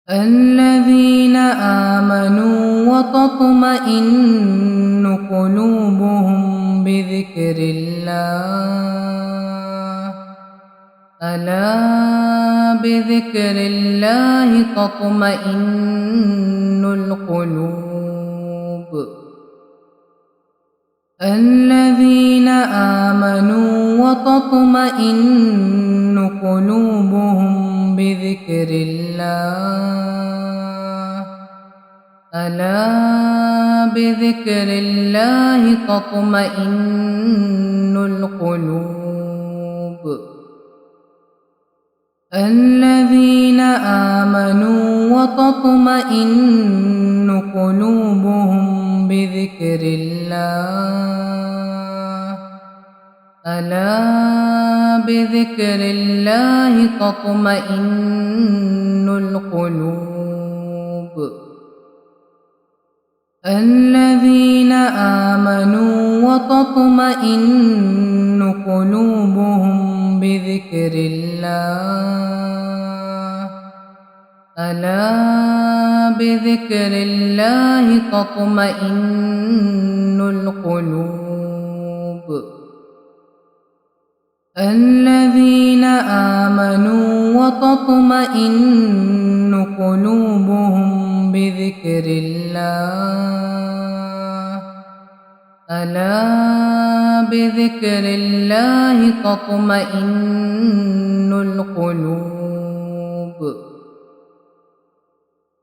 الذين آمنوا وتطمئن قلوبهم بذكر الله. ألا بذكر الله تطمئن القلوب. الذين آمنوا وتطمئن قلوبهم بذكر الله. ألا بذكر الله تطمئن القلوب. الذين آمنوا وتطمئن قلوبهم بذكر الله. ألا بذكر الله تطمئن القلوب. الذين آمنوا وتطمئن قلوبهم بذكر الله. ألا بذكر الله تطمئن القلوب. الذين آمنوا وتطمئن قلوبهم بذكر الله. ألا بذكر الله تطمئن القلوب.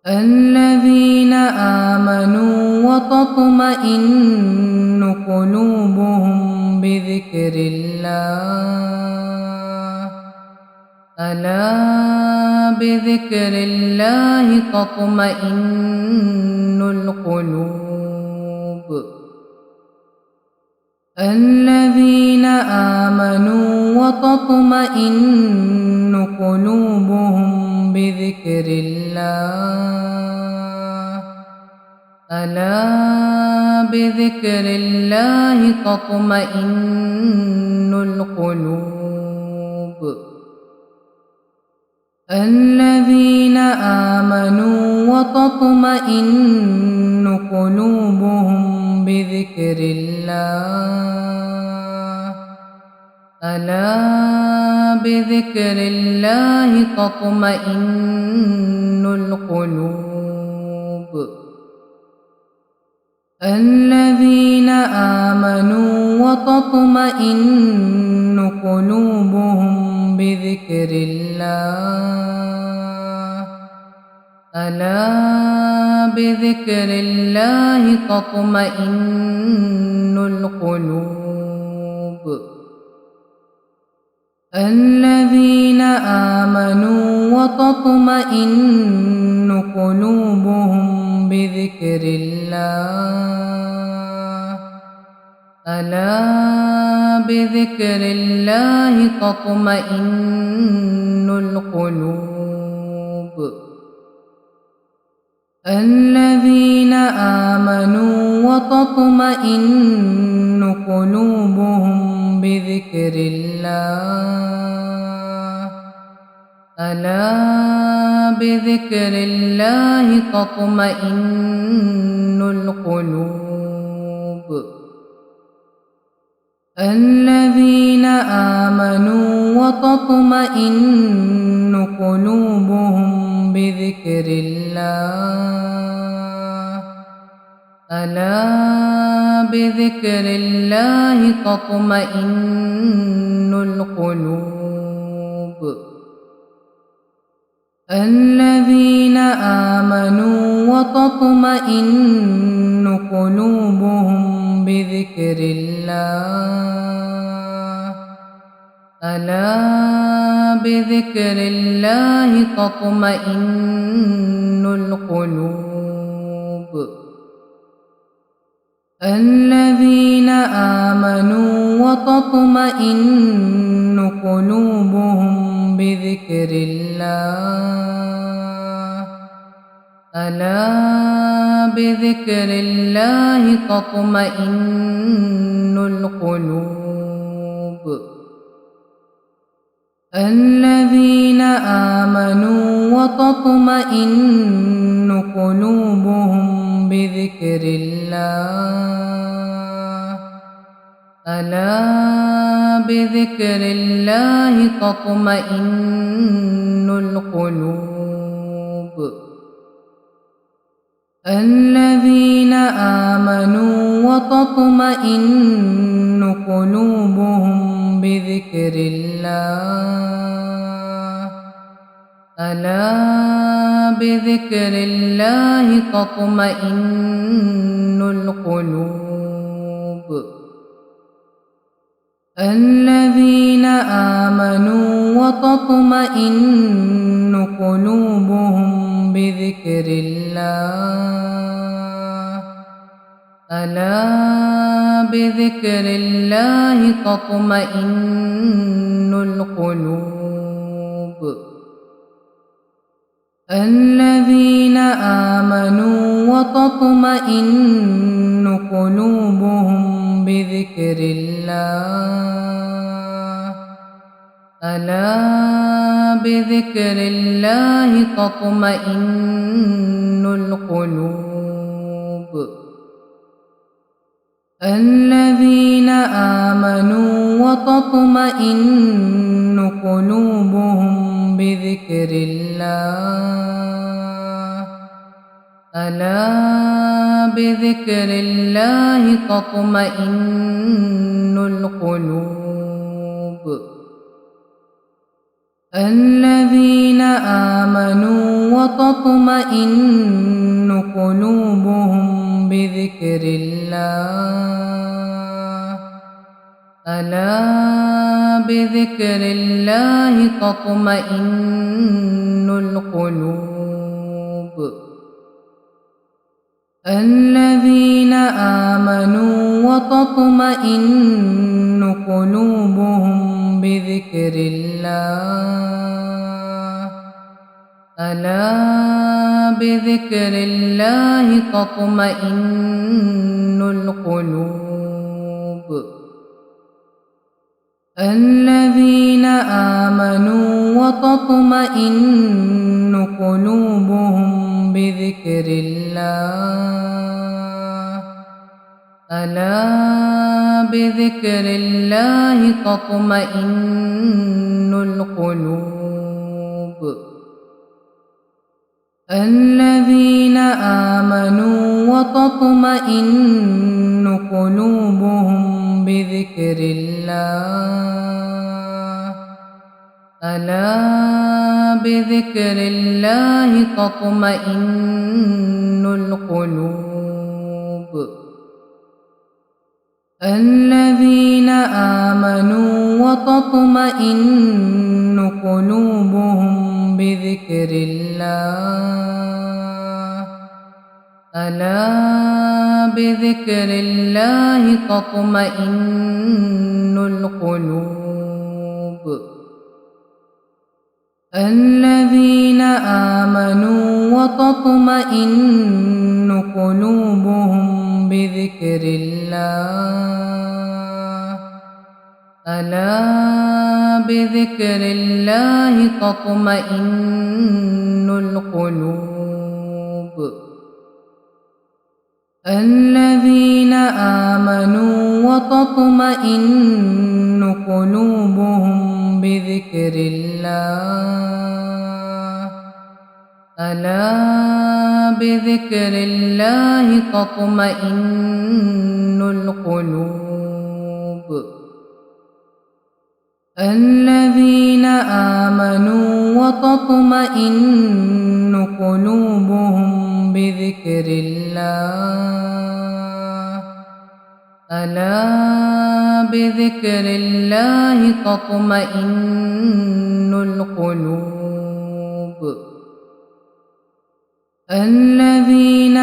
الذين آمنوا وتطمئن قلوبهم بذكر الله. ألا بذكر الله تطمئن القلوب. الذين آمنوا وتطمئن قلوبهم بذكر الله. ألا بذكر الله تطمئن القلوب. الذين آمنوا وتطمئن قلوبهم بذكر الله. ألا بذكر الله تطمئن القلوب. الذين آمنوا وتطمئن قلوبهم بذكر الله. ألا بذكر الله تطمئن القلوب. الذين آمنوا وتطمئن قلوبهم بذكر الله. ألا بذكر الله تطمئن القلوب. الذين آمنوا وتطمئن قلوبهم بذكر الله. ألا بذكر الله تطمئن القلوب. الذين آمنوا وتطمئن قلوبهم بذكر الله. ألا بذكر الله تطمئن القلوب. الذين آمنوا وتطمئن قلوبهم بذكر الله. ألا بذكر الله تطمئن القلوب. الذين آمنوا وتطمئن قلوبهم بذكر الله. ألا بذكر الله تطمئن القلوب. الذين آمنوا وتطمئن قلوبهم بذكر الله ألا بذكر الله تطمئن القلوب الذين آمنوا وتطمئن قلوبهم بذكر الله ألا بذكر الله تطمئن القلوب الذين آمنوا وتطمئن قلوبهم بذكر الله ألا بذكر الله تطمئن القلوب الذين آمنوا وتطمئن قلوبهم بذكر الله ألا بذكر الله تطمئن القلوب الذين آمنوا وتطمئن قلوبهم بذكر الله ألا بذكر الله تطمئن القلوب الذين آمنوا وتطمئن قلوبهم بذكر الله ألا بذكر الله تطمئن القلوب الذين آمنوا وتطمئن قلوبهم بذكر الله ألا بذكر الله تطمئن القلوب الذين آمنوا وتطمئن قلوبهم بذكر الله ألا بذكر الله تطمئن القلوب الذين آمنوا وتطمئن قلوبهم بذكر الله ألا بذكر الله تطمئن القلوب الذين آمنوا وتطمئن قلوبهم بذكر الله ألا بذكر الله تطمئن القلوب الذين آمنوا وتطمئن قلوبهم بذكر الله ألا بذكر الله تطمئن القلوب الذين آمنوا وتطمئن قلوبهم بذكر الله ألا بذكر الله تطمئن القلوب الذين آمنوا وتطمئن قلوبهم بذكر الله ألا بذكر الله تطمئن القلوب الذين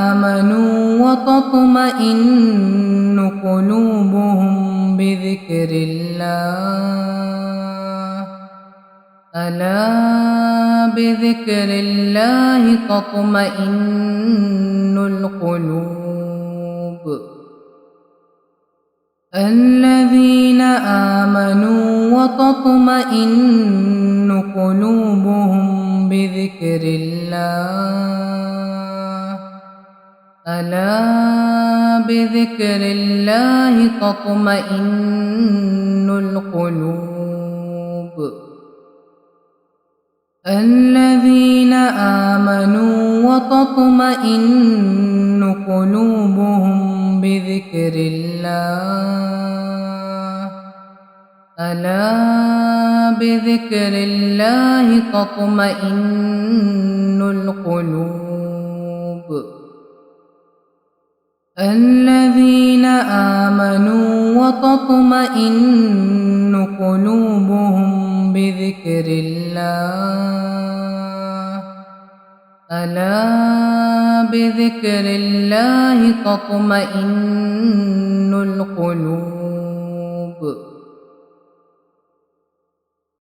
آمنوا وتطمئن قلوبهم بذكر الله ألا بذكر الله تطمئن القلوب الذين آمنوا وتطمئن قلوبهم بذكر الله ألا بذكر الله تطمئن القلوب الذين آمنوا وتطمئن قلوبهم بذكر الله ألا بذكر الله تطمئن القلوب الذين آمنوا وتطمئن قلوبهم بذكر الله ألا بذكر الله تطمئن القلوب